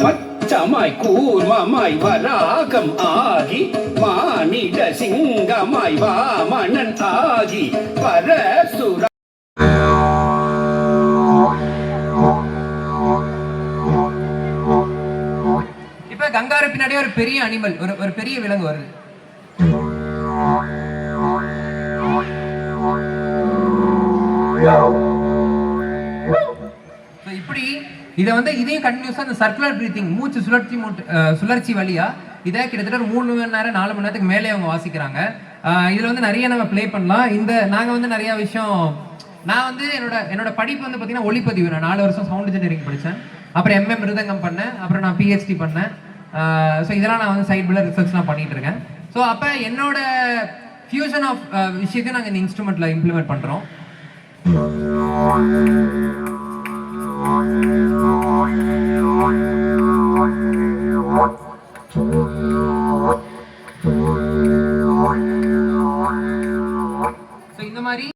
பச்சமாய் கூர்மமாய் வராகம் ஆகி மானிட சிங்கமாய் வாமனன் ஆகி பரசுர இப்ப கங்காரு பின்னாடியே ஒரு பெரிய அனிமல், ஒரு பெரிய விலங்கு வருது. இப்படி இதையும் கண்டினியூஸா அந்த சர்க்குலர் பிரீத்திங், மூச்சு சுழற்சி வழியா இதை கிட்டத்தட்ட ஒரு 3 மணி நேரம் 4 மணி நேரத்துக்கு மேலே அவங்க வாசிக்கிறாங்க. இதுல நிறைய நம்ம பிளே பண்ணலாம். நாங்க நிறைய விஷயம், நான் என்னோட படிப்பு பாத்தீங்கன்னா ஒளிப்பதிவு. நான் 4 வருஷம் சவுண்ட் இன்ஜினியரிங் படித்தேன். அப்புறம் எம்ஏ மிருதங்கம் பண்ணேன். அப்புறம் நான் பிஹெச்டி பண்ணேன். ஸோ இதெல்லாம் நான் சைட் பில்ல ரிசர்ச்லாம் பண்ணிட்டு இருக்கேன். ஸோ அப்போ என்னோட ஃபியூஷன் ஆஃப் விஷயத்தையும் நாங்கள் இந்த இன்ஸ்ட்ருமெண்ட்ல இம்ப்ளிமெண்ட் பண்றோம். இந்த மாதிரி